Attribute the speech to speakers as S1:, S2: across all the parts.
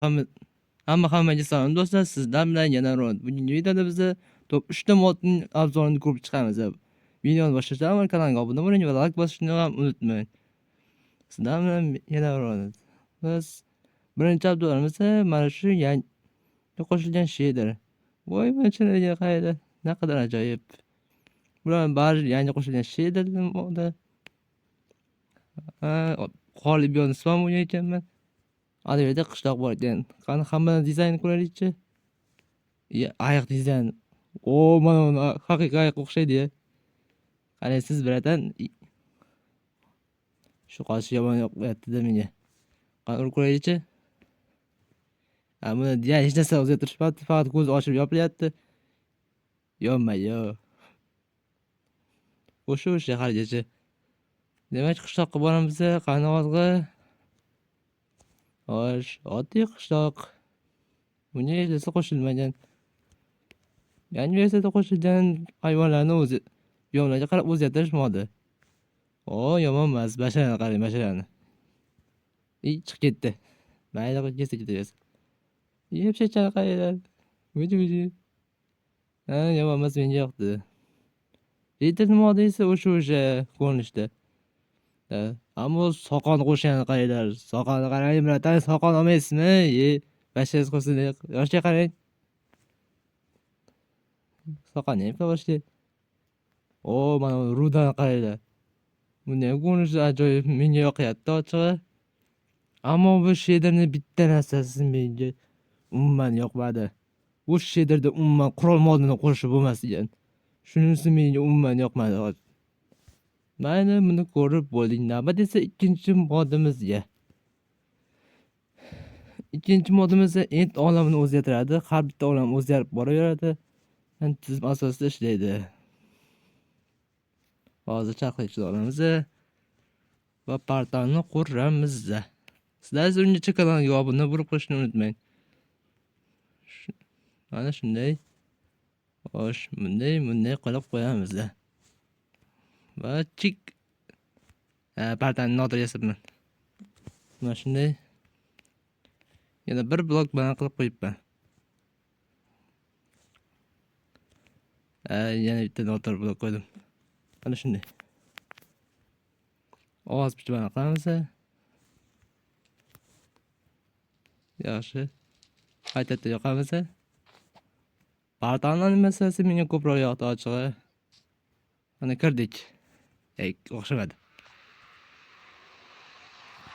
S1: Hamma hammaga salom do'stlar. Sizlar bilan yana Ron. Bugungi videoda biz top 3 ta modning obzorini ko'rib chiqamiz. Videoni boshlashdan avval kanalga obuna bo'ling va like bosishni ham unutmang. Sizlar bilan yana Ron. Biz birinchi obzorimiz mana shu yangi qo'shilgan shader. Voy mana qayda naqadar ajoyib. Bular bari yangi qo'shilgan shader moda. G'olib nisbatan o'ynar ekanman. Adayda qishloq bor ekan. Qani hamma dizaynni ko'raylikchi. Ayiq dizayn. Mana uni haqiqiy ayiqqa o'xshaydi-ya. Qani siz biratan shu qoshi yomon yoqmayapti-da menga. Qani urib ko'raylikchi. Buni hech narsa o'zgartirishmabdi, faqat ko'z ochib yopilyapti. Yonma-yo. O'sha haligacha. Demak, qishloqqa boramiz. Qani hozirga oddiy qishloq. Bunga hech narsa qo'shilmagan. Yangi versiyada qo'shilgan hayvonlarni o'zi yomlarga qarab o'zgartirishmadi. Yomon emas. Basharani qarang, basharani. Chiqib ketdi. Mayli qilib ketsa ketaversin. Shunchalik qaranglar. Vuji. Yomon emas, menga yoqdi. Lekin moda esa o'sha ko'rinishda. Ammo soqon qo'shganini qaranglar. Soqonni qarang, biratan soqon olmaysizmi? Basharasiz qo'ysin. Yoshga qarang. Soqonni ham qilishdi. Mana rudan qaranglar. Bunday ko'rinishi ajoyib, menga yoqayapti ochig'i. Ammo bu shaderni bitta narsasi menga umuman yoqmadi. Bu shaderda umuman qurol modini qo'shib bo'lmas ekan. Shunisi menga umuman yoqmadi. Mayli, buni ko'rib bo'ling. Navbat esa ikkinchi modimizga. Ikkinchi modimiz end olamini o'zgartiradi. Har bitta olam o'zgarib boraveradi. Tizim asosida ishlaydi. Hozir chaqirishni olamiz va portalni quramiz. Sizlar ungacha kanalga obuna bo'lib qo'yishni unutmang. Mana shunday. Xo'sh, bunday qilib qo'yamiz. Va chik. Portalni nodir yasabman. Mana shunday. Yana bir blok bilan qilib qo'yibman. Yana bitta nodir blok qo'ydim. Mana shunday. Ovoz bilan qilamiz. Yaxshi. Qaytadan yoqamiz. Portalning animatsiyasi menga ko'proq yoqdi ochig'i. Mana kirdik. O'xshamadi.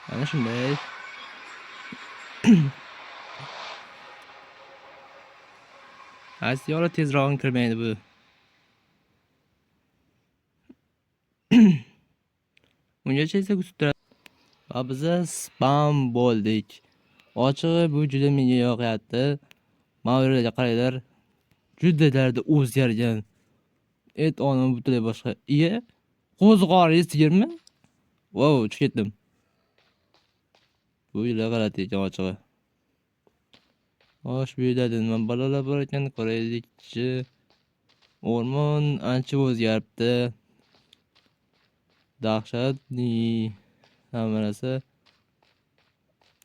S1: Mana shunday. Yo'li tezroq kirmaydi bu. Ungacha esa kutib turadi. Va biz spam bo'ldik. Ochig'i bu juda menga yoqayapti. Ma'lumotlarga qaranglar. Juda dardi o'zgargan. Olam butunlay boshqa. Qo'zg'oringiz sigirmi? Wow, tushib ketdim. Bu yil g'alati ekan ochig'i. Xo'sh, bu yerda nima balolar bor ekan, ko'raylikchi. O'rmon ancha o'zgaribdi. Dahshatli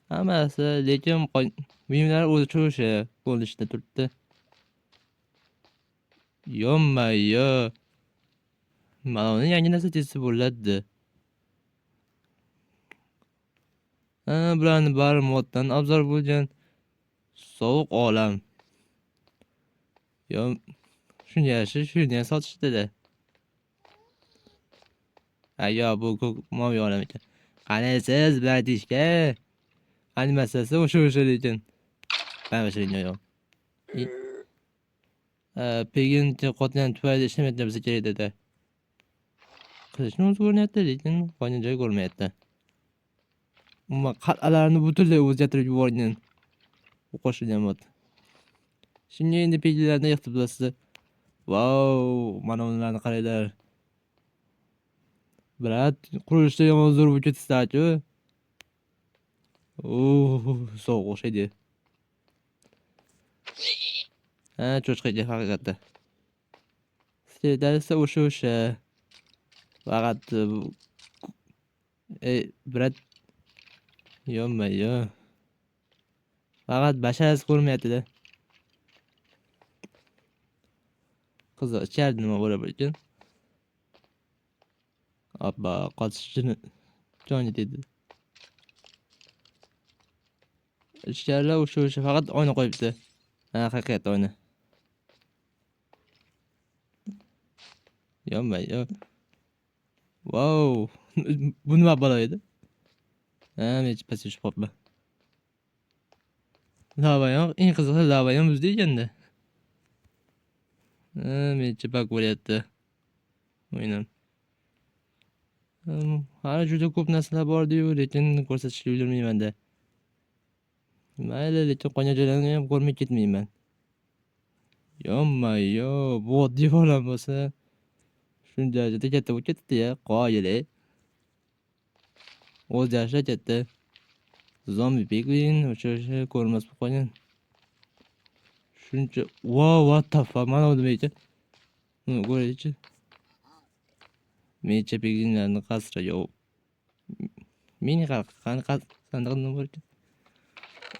S1: hammasi, lekin buyumlar o'sha ko'rinishda turibdi. Yonma-yo. Mana uni yangi narsa tezsa bo'ladi. Bularni bari moddan obzor bo'lgan. Sovuq olam. Shunga yarasha shuni ham sotishdi-da. Bu moviy olam ekan. Qani siz bilan deyishga. Animatsiyasi o'sha lekin. Mana shu yo'q. Pegincha qotgan tufayli ishlamayapti bizga kerak dedi. Qilishni o'zi ko'rinyapti, lekin qolgan joy ko'rmayapti. Umuman qal'alarni butunlay o'zgartirib yuborgan. Bu qo'shilgan mod. Shunga endi pegilarni ehtiyot bo'lasiz. Wow, mana ularni qaranglar. Brat, qurilishda yomon zo'r bo'lib ketdi-ku. Sovuq o'xshaydi. Cho'chqaga haqiqatda. Sizlarda o'sha. Faqat brat yonma-yo. Faqat basharasi ko'rmayapti-da. Qiziq, ichkarida nima bo'lar ekan? Abba, qochishini joni dedi. Ichkarida o'sha faqat oyna qo'yibdi. Ha, haqiqat oyna. Yonmay, yo. Wow! Bu nima balo edi? Ha, men pastga tushib qolibman. Lavayon, eng qizig'i lavayon muzda ekanda. Ha, mencha bak bo'lyapti. O'ynam. Hali juda ko'p narsalar bor-yu, lekin ko'rsatishga ulgurmayman-da. Mayli, lekin qolgan joylarni ham ko'rmay ketmayman. Yonmay-yo, bu oddiy odam bo'lsa shunday darajada katta bo'lib ketdi-ya, qoyil. O'z yoshida katta. Zombi piglin o'sha ko'rmas bo'lib qolgan. Shuncha, wow, what the fuck, mana bu nima ekan? Ko'raychi. Mencha piglinlarni qasri yo'q. Meni qani sandiqda nima bor ekan?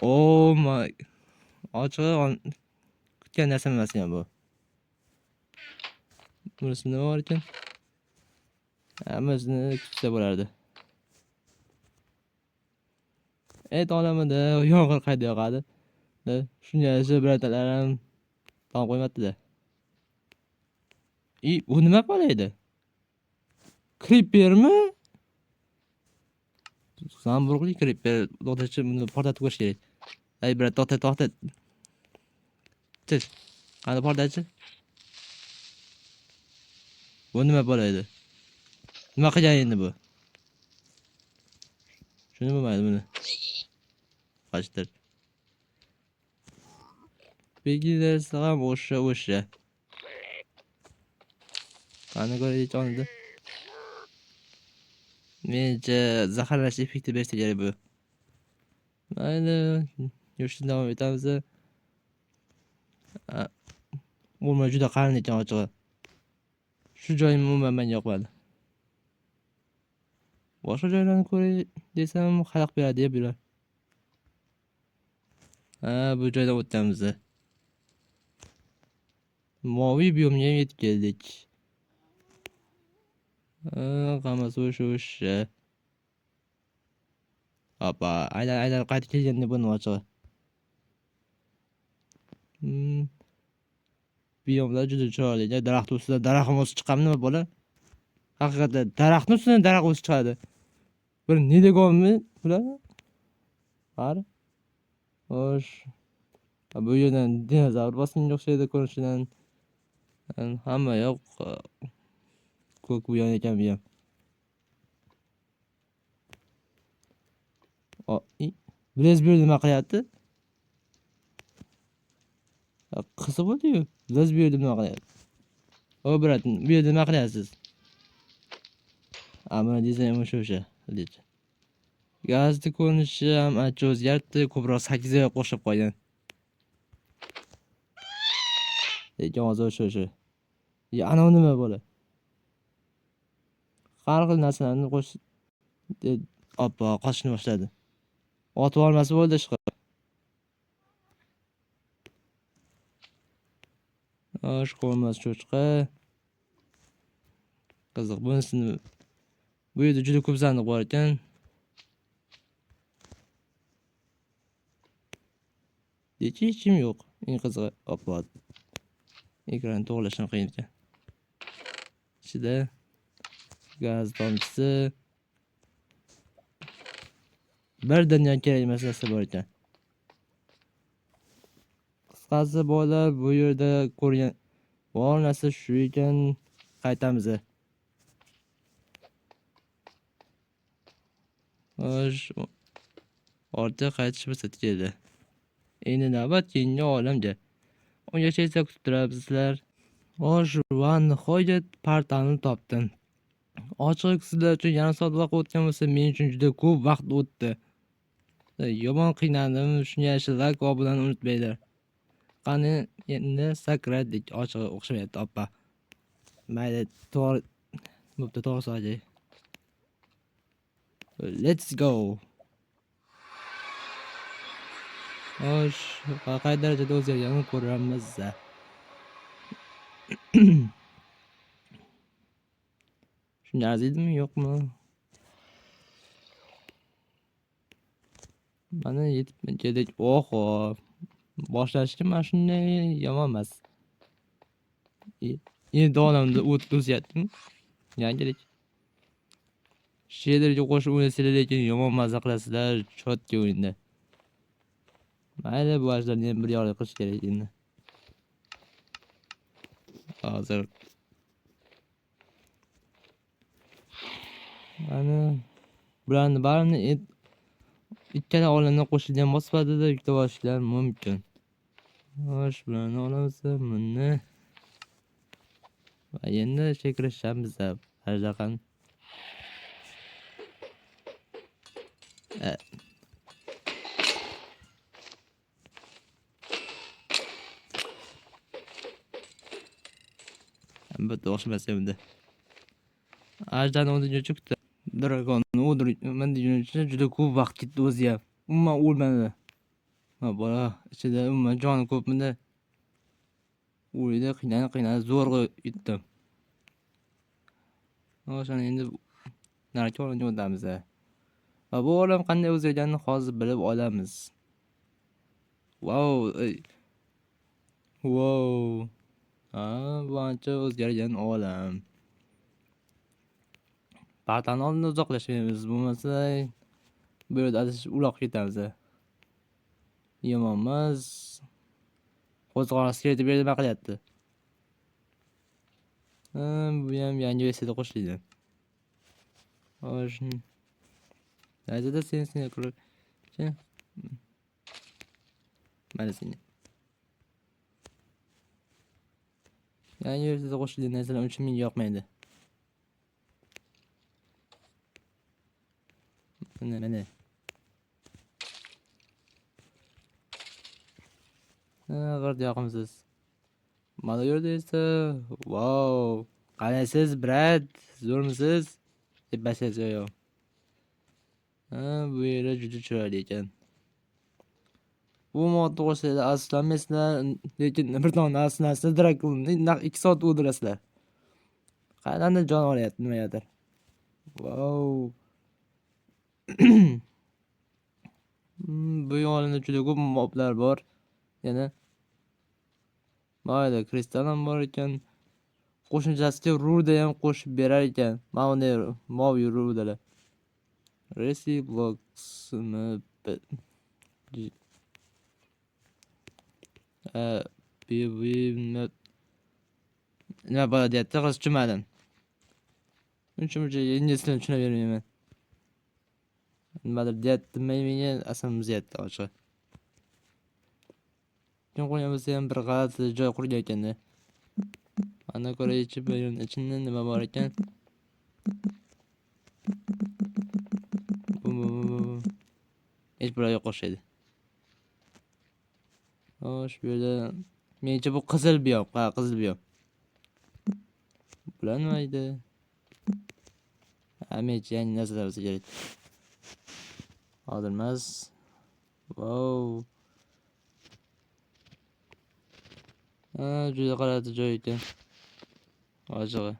S1: Oh my. Ochig'i kutgan narsam emas ham bu. Bunisi nima bor ekan? Hammasini kutsa bo'lardi. Olamida yomg'ir qayda yog'adi? Shunga biratalar ham tom qo'ymabdi-da. Bu nima bo'laydi? Creepermi? Zamburug'li creeper. To'xtachi, buni portatib ko'rish kerak. Ey, brat, to'xta. Chiq. Qani portachi? Bu nima bo'laydi? Nima qilgan endi bu? Shuni bo'lmaydi buni. Qochtir. Belgilarsa ham o'sha. Qani ko'raylik jonida. Mencha zaharlash effekti bersa kerak bu. Mayli, yurishni davom etamiz. O'rmon juda qalin ekan ochig'i. Shu joyim umuman menga yoqmadi. Boshqa joylarni ko'ray desam xalaq beradi-ya bular. Ha, bu joydan o'tamiz. Moviy biyomga yetib keldik. Hammasi o'sha. Oppa, aylanib qaytib kelganda buni ochig'i. Biyomlar juda chiroyli. Daraxt ustidan daraxt o'sib chiqadi nima bo'lar? Haqiqatda daraxtning ustidan daraxt o'sib chiqadi. Bir nedegonmi bular? Qari. Xo'sh. Bu yerdan dinozavr bosganga o'xshaydi ko'rinishidan. Hamma yoq ko'k bu yon ekan bu ham. Blaze bir nima qilyapti? Qiziq bo'ldi-yu. Blaze bir nima qilyapti? Brat, bu yerda nima qilyapsiz? Mana dizayn o'sha. Gazni ko'rinishi ham ancha o'zgardi, ko'proq 8 ga qo'shib qo'ygan. Lekin hozir o'sha. Ana nima bo'ladi? Har xil narsalarni qo'shib oppa qochishni boshladi. Otib olmasi bo'ldi ishqi. Osh qo'rmas cho'chqa. Qiziq, bunisini bu yerda juda ko'p sandiq bor ekan. Hech kim yo'q. Eng qizig'i, oppa. Ekran to'g'rilashni qiyin ekan. Ichida gaz tomchisi. Birdan kerak emas narsa bor ekan. Qisqasi bolalar, bu yerda ko'rgan bor narsa shu ekan. Qaytamiz. Xo'sh, ortga qaytish fursati keldi. Endi navbat keyingi olamga. Ungacha esa kutib turabsizlar. Xo'sh, va nihoyat partani topdim. Ochig'i sizlar uchun yarim soat vaqt o'tgan bo'lsa, men uchun juda ko'p vaqt o'tdi. Yomon qiynaldim. Shunga lag qobilini unutmanglar. Qani endi sakradik. Ochig'i o'xshamayapti, oppa. Mayli, to'g'ri so'raydi. Let's go. Xo'sh, qay darajada o'zgarganini ko'ramiz. Shunga arziydimi, yo'qmi? Mana yetib keldik. Oho! Boshlashga mana shunday yomon emas. Endi olamda o'tyaptimi? Yangilik. Shaderga qo'shib o'ynasanglar, lekin yomon maza qilasizlar chotga o'yinda. Mayli, bu ajdarni ham bir yo'l qilish kerak endi. Hozir mana bularni barini ikkala olamdan qo'shilgan sifatida yuklab olishlar mumkin. Xo'sh, bularni olamiz, buni. Va endi ishga kirishamiz. Ajdaqani. Albatta o'xshamasa endi. Ajdarni o'ldirguncha cho'kdi. Dragonni o'ldirman deguncha juda ko'p vaqt ketdi o'zi ham. Umuman o'lmadi. Ha, bola ichida umuman joni ko'pmidi. O'yida qiynalib zo'rg'a yutdim. O'shani endi narki olamga o'tamiz. Va bu olam qanday o'zgarganini hozir bilib olamiz. Wow! Wow! Bu ancha o'zgargan olam. Partani oldindan uzoqlashmaymiz. Bo'lmasa bu yerda adashib uloq ketamiz. Yomon emas. Qo'zg'olon sirti berdi nima qilyapti? Bu ham yangi versiyada qo'shildi. Xo'sh. Nazarda sen ko'rib. Mana seni. Yangi versiyada qo'shilgan narsalar uchun menga yoqmaydi. Mana. G'ird yoqimsiz. Mana yerda esa, wow! Qalaysiz, brat? Zo'rmisiz? Deb bashlaysiz yo'q. Bu yerda juda chiroyli ekan. Bu modda qo'shsanglar asoslanmaysizlar, lekin bir dona asoslansa Drakulni 2 soat o'ldirasizlar. Qayerdandir jon olyapti nimagadir. Wow! Bu olamda juda ko'p moblar bor. Yana mayli, kristal ham bor ekan. Qo'shimchasiga ruda ham qo'shib berar ekan. Mana bunday mob rudalar. Resi blocks nima bo'ladi deyapti, qiz tushunmadim. Uncha ingliz tilini tushunavermayman. Nimadir deyapti, menga asabim buzyapti ochig'i. Kim qo'ygan bo'lsa ham bir g'alati joy qurgan ekan-da. Ana ko'ra ichida nima bor ekan? Hech bir yo'q o'xshaydi. Xo'sh, bu yerda menimcha bu qizil biom. Ha, qizil biom. Bular nima edi? Menimcha yangi narsalar bo'lsa kerak. Hozir emas. Wow! Juda g'alati joy ekan. Ochig'i.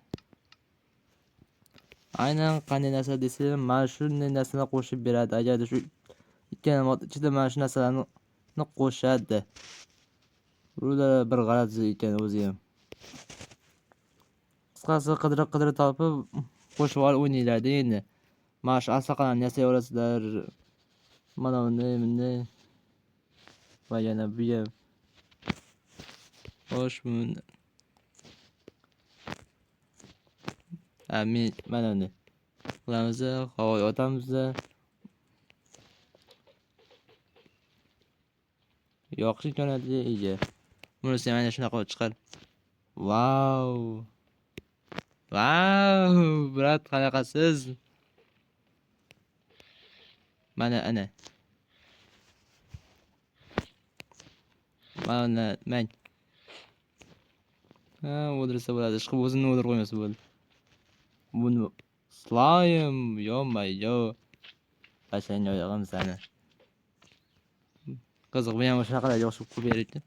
S1: Aynan qanday narsa desam, mana shunday narsalar qo'shib beradi. Agarda shu ikkala mod ichida mana shu narsalarni qo'shadi. Bular bir g'alati ekan o'zi ham. Qisqasi qidirib topib qo'shib olib o'ynaylar-da endi. Mana shu asaqalarni yasay olasizlar. Mana bunday. Va yana bu ham. Xo'sh, men mana buni qilamiz, havoga otamiz. Yoqish imkoniyatiga ega. Bunisi mana shunaqa chiqar. Wow! Brat, qanaqasiz? Mana ana. Mana men. O'ldirsa bo'ladi. Ishqib o'zini o'ldirib qo'ymasa bo'ldi. Buni slime, yo-mayo. Bashang oyog'im sani. Qiziq, bu ham shunaqalar yoshib qo'yib beradi.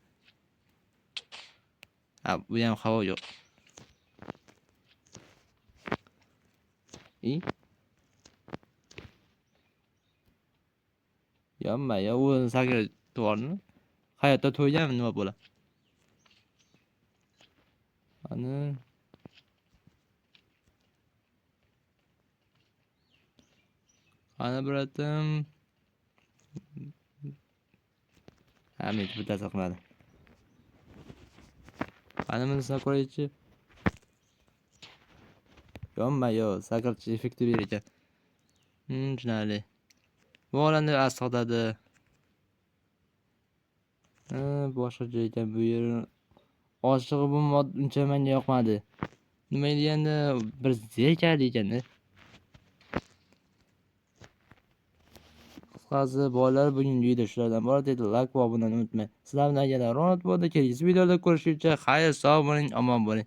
S1: Ha, bu ham havo yo'q. Yonma, ya o'zini sakrab to'g'rimi? Hayotda to'yganmi nima bo'ladi? Ana. Qani bratim. Hamid bittasi qilmadi. Qani bunisini ko'raychi. Yonma, yo, sakratish effekti ber ekan. Tushunarli. Bu olamda asqotadi. Boshqa joy ekan bu yer. Oshig'i bu mod uncha menga yoqmadi. Nima deganda bir zerikadi ekanda. Qisqasi bolalar bugungi video shulardan iborat edi. Like va obunani unutmang. Sizlar bilan yana Ronald bo'ldi. Kelgusi videoda ko'rishguncha xayr, sog' bo'ling, omon bo'ling.